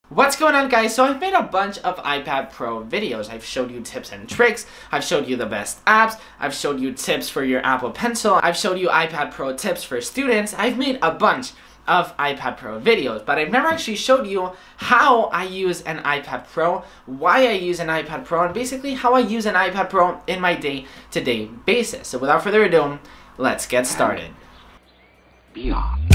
What's going on, guys? So I've made a bunch of iPad Pro videos. I've showed you tips and tricks, I've showed you the best apps, I've showed you tips for your Apple Pencil, I've showed you iPad Pro tips for students. I've made a bunch of iPad Pro videos, but I've never actually showed you how I use an iPad Pro, why I use an iPad Pro, and basically how I use an iPad Pro in my day-to-day basis. So without further ado, let's get started. Beyond.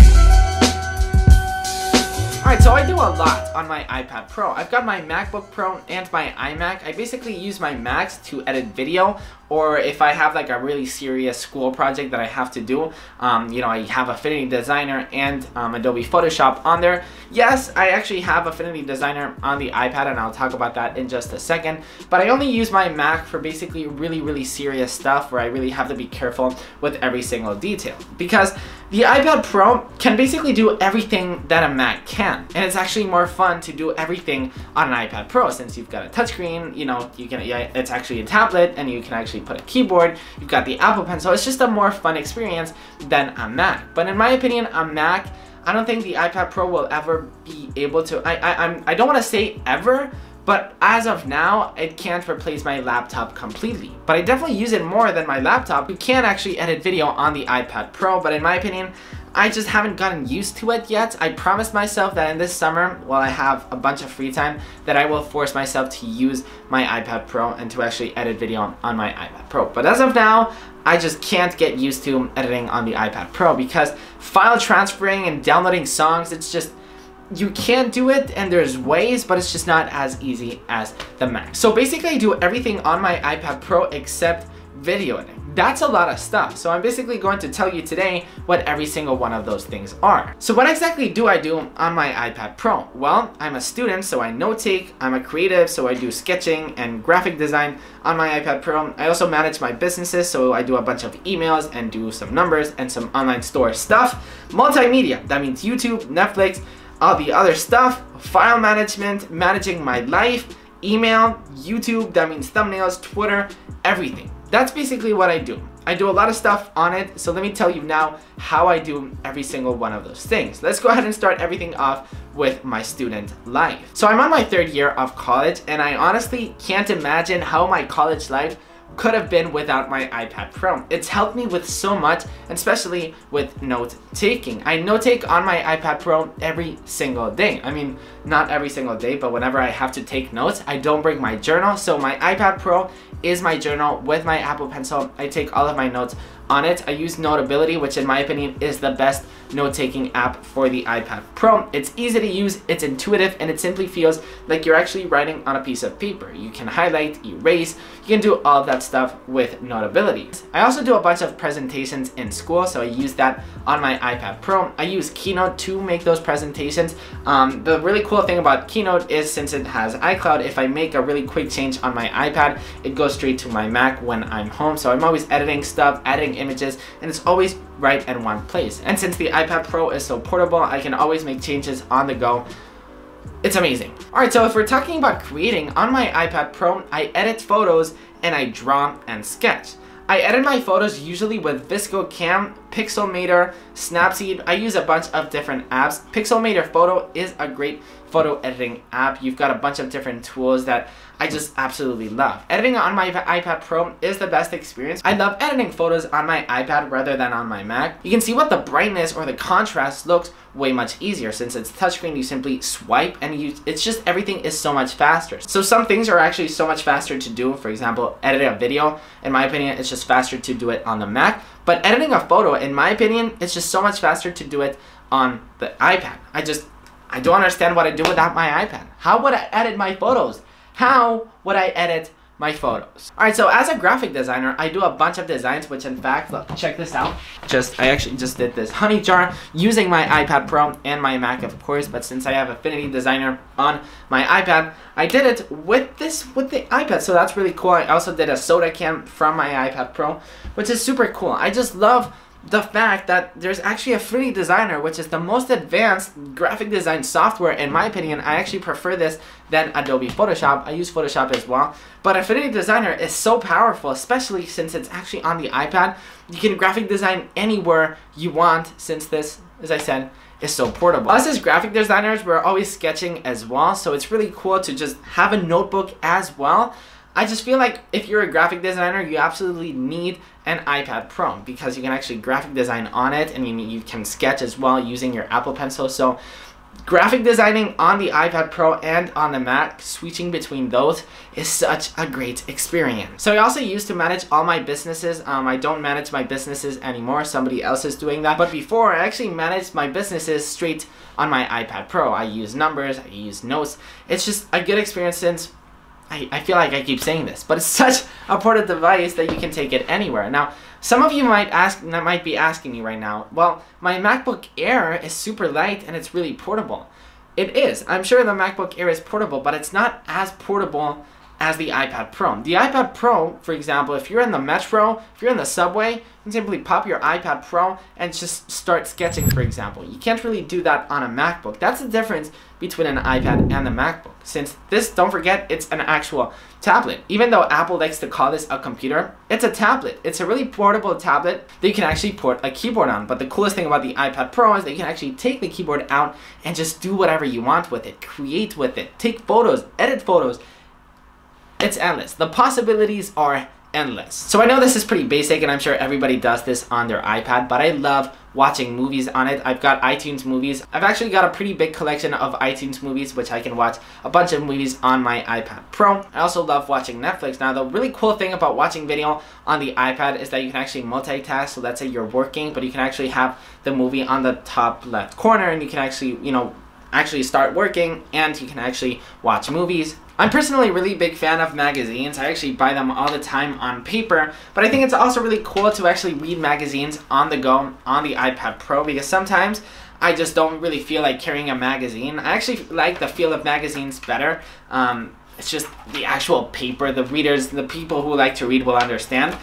Alright, so I do a lot on my iPad Pro. I've got my MacBook Pro and my iMac. I basically use my Macs to edit video, or if I have like a really serious school project that I have to do, I have Affinity Designer and Adobe Photoshop on there. Yes, I actually have Affinity Designer on the iPad, and I'll talk about that in just a second, but I only use my Mac for basically really serious stuff where I really have to be careful with every single detail, because the iPad Pro can basically do everything that a Mac can, and it's actually more fun to do everything on an iPad Pro since you've got a touchscreen. It's actually a tablet, and you can actually put a keyboard. You've got the Apple Pencil. It's just a more fun experience than a Mac. But in my opinion, a Mac, I don't think the iPad Pro will ever be able to. I don't want to say ever, but as of now, it can't replace my laptop completely. But I definitely use it more than my laptop. You can actually edit video on the iPad Pro, but in my opinion, I just haven't gotten used to it yet. I promised myself that in this summer, while I have a bunch of free time, that I will force myself to use my iPad Pro and to actually edit video on my iPad Pro. But as of now, I just can't get used to editing on the iPad Pro because file transferring and downloading songs, it's just, you can do it, and there's ways, but it's just not as easy as the Mac. So basically I do everything on my iPad Pro except video editing. That's a lot of stuff. So I'm basically going to tell you today what every single one of those things are. So what exactly do I do on my iPad Pro? Well, I'm a student, so I note take. I'm a creative, so I do sketching and graphic design on my iPad Pro. I also manage my businesses, so I do a bunch of emails and do some numbers and some online store stuff. Multimedia, that means YouTube, Netflix, all the other stuff. File management, managing my life, email, YouTube, that means thumbnails, Twitter, everything. That's basically what I do. I do a lot of stuff on it, so let me tell you now how I do every single one of those things. Let's go ahead and start everything off with my student life. So I'm on my third year of college, and I honestly can't imagine how my college life could have been without my iPad Pro. It's helped me with so much, especially with note taking. I note take on my iPad Pro every single day. I mean, not every single day, but whenever I have to take notes, I don't bring my journal, so my iPad Pro is my journal with my Apple Pencil. I take all of my notes on it. I use Notability, which in my opinion is the best note-taking app for the iPad Pro. It's easy to use, it's intuitive, and it simply feels like you're actually writing on a piece of paper. You can highlight, erase, you can do all of that stuff with Notability. I also do a bunch of presentations in school, so I use that on my iPad Pro. I use Keynote to make those presentations. The really cool thing about Keynote is since it has iCloud, if I make a really quick change on my iPad, it goes straight to my Mac when I'm home. So I'm always editing stuff, adding images, and it's always right in one place. And since the iPad Pro is so portable, I can always make changes on the go. It's amazing. Alright, so if we're talking about creating, on my iPad Pro, I edit photos and I draw and sketch. I edit my photos usually with ViscoCam, Pixelmator, Snapseed. I use a bunch of different apps. Pixelmator Photo is a great photo editing app. You've got a bunch of different tools that I just absolutely love. Editing on my iPad Pro is the best experience. I love editing photos on my iPad rather than on my Mac. You can see what the brightness or the contrast looks way much easier. Since it's touchscreen, you simply swipe and it's just everything is so much faster. So some things are actually so much faster to do. For example, edit a video. In my opinion, it's just faster to do it on the Mac. But editing a photo, in my opinion, it's just so much faster to do it on the iPad. I don't understand what I do without my iPad. How would I edit my photos? How would I edit my photos? Alright, so as a graphic designer, I do a bunch of designs, which in fact, look, check this out. I actually just did this honey jar using my iPad Pro and my Mac, of course, but since I have Affinity Designer on my iPad, I did it with the iPad, so that's really cool. I also did a soda can from my iPad Pro, which is super cool. I just love the fact that there's actually Affinity Designer, which is the most advanced graphic design software. In my opinion, I actually prefer this than Adobe Photoshop. I use Photoshop as well, but Affinity Designer is so powerful, especially since it's actually on the iPad. You can graphic design anywhere you want, since this, as I said, is so portable. Us as graphic designers, we're always sketching as well, so it's really cool to just have a notebook as well. I just feel like if you're a graphic designer, you absolutely need an iPad Pro because you can actually graphic design on it, and you can sketch as well using your Apple Pencil. So graphic designing on the iPad Pro and on the Mac, switching between those is such a great experience. So I also use to manage all my businesses. I don't manage my businesses anymore. Somebody else is doing that. But before, I actually managed my businesses straight on my iPad Pro. I use numbers, I use notes. It's just a good experience since I feel like I keep saying this, but it's such a portable device that you can take it anywhere. Now, some of you might be asking me right now, well, my MacBook Air is super light and it's really portable. It is. I'm sure the MacBook Air is portable, but it's not as portable as the iPad Pro. The iPad Pro, for example, if you're in the metro, if you're in the subway, you can simply pop your iPad Pro and just start sketching, for example. You can't really do that on a MacBook. That's the difference between an iPad and the MacBook. Since this, don't forget, it's an actual tablet. Even though Apple likes to call this a computer, it's a tablet. It's a really portable tablet that you can actually put a keyboard on. But the coolest thing about the iPad Pro is that you can actually take the keyboard out and just do whatever you want with it, create with it, take photos, edit photos. It's endless. The possibilities are endless. So I know this is pretty basic and I'm sure everybody does this on their iPad, but I love watching movies on it. I've got iTunes movies. I've actually got a pretty big collection of iTunes movies, which I can watch a bunch of movies on my iPad Pro. I also love watching Netflix. Now, the really cool thing about watching video on the iPad is that you can actually multitask. So let's say you're working, but you can actually have the movie on the top left corner and you can actually, actually start working and you can actually watch movies. I'm personally a really big fan of magazines. I actually buy them all the time on paper, but I think it's also really cool to actually read magazines on the go on the iPad Pro because sometimes I just don't really feel like carrying a magazine. I actually like the feel of magazines better. It's just the actual paper. The readers, the people who like to read will understand.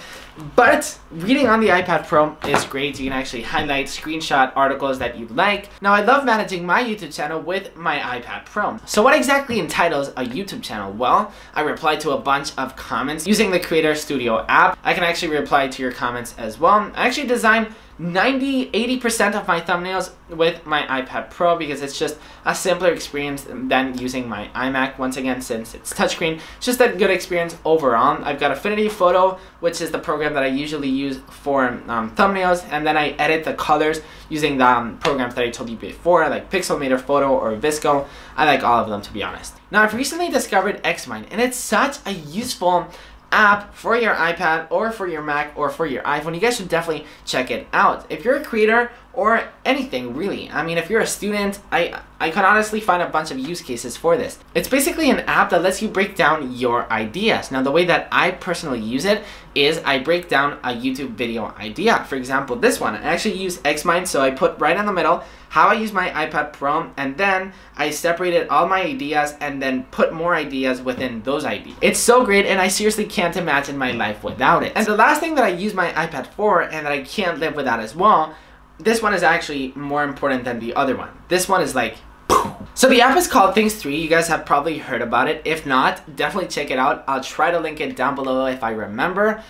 But reading on the iPad Pro is great. You can actually highlight, screenshot articles that you like. Now, I love managing my YouTube channel with my iPad Pro. So what exactly entitles a YouTube channel? Well, I reply to a bunch of comments using the Creator Studio app. I can actually reply to your comments as well. I actually design 80% of my thumbnails with my iPad Pro because it's just a simpler experience than using my iMac. Once again, since it's touchscreen, it's just a good experience overall. I've got Affinity Photo, which is the program that I usually use for thumbnails, and then I edit the colors using the programs that I told you before, like Pixelmator Photo or Visco. I like all of them, to be honest. Now, I've recently discovered ExMine, and it's such a useful app for your iPad or for your Mac or for your iPhone. You guys should definitely check it out. If you're a creator or anything really, I mean, if you're a student, I can honestly find a bunch of use cases for this. It's basically an app that lets you break down your ideas. Now, the way that I personally use it is I break down a YouTube video idea. For example, this one, I actually use ExMine, so I put right in the middle how I use my iPad Pro, and then I separated all my ideas and then put more ideas within those ideas. It's so great, and I seriously can't imagine my life without it. And the last thing that I use my iPad for, and that I can't live without as well, this one is actually more important than the other one. This one is like, so the app is called Things 3. You guys have probably heard about it. If not, definitely check it out. I'll try to link it down below if I remember.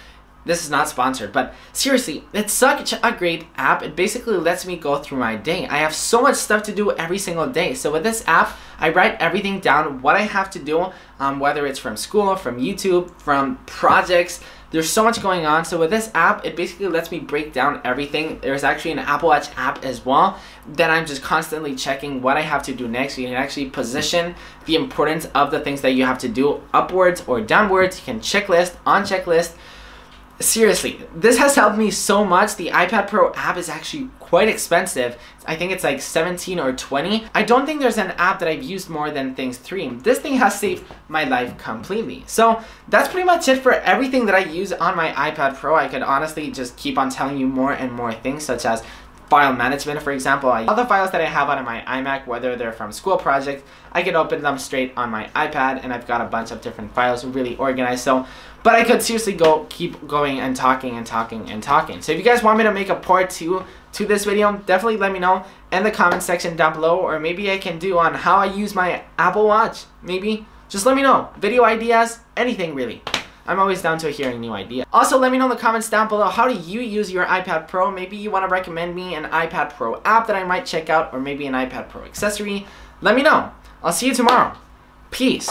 This is not sponsored, but seriously, it's such a great app. It basically lets me go through my day. I have so much stuff to do every single day. So with this app, I write everything down, what I have to do, whether it's from school, from YouTube, from projects. There's so much going on. So with this app, it basically lets me break down everything. There's actually an Apple Watch app as well that I'm just constantly checking what I have to do next. You can actually position the importance of the things that you have to do upwards or downwards. You can checklist, on checklist. Seriously, this has helped me so much. The iPad Pro app is actually quite expensive. I think it's like 17 or 20. I don't think there's an app that I've used more than Things 3. This thing has saved my life completely. So that's pretty much it for everything that I use on my iPad Pro. I could honestly just keep on telling you more and more things, such as file management, for example. All the files that I have on my iMac, whether they're from school projects, I can open them straight on my iPad, and I've got a bunch of different files really organized. So, but I could seriously keep going and talking and talking and talking. So if you guys want me to make a part 2 to this video, definitely let me know in the comment section down below, or maybe I can do on how I use my Apple Watch. Maybe just let me know. Video ideas, anything really. I'm always down to hearing new ideas. Also, let me know in the comments down below, how do you use your iPad Pro? Maybe you want to recommend me an iPad Pro app that I might check out, or maybe an iPad Pro accessory. Let me know. I'll see you tomorrow. Peace.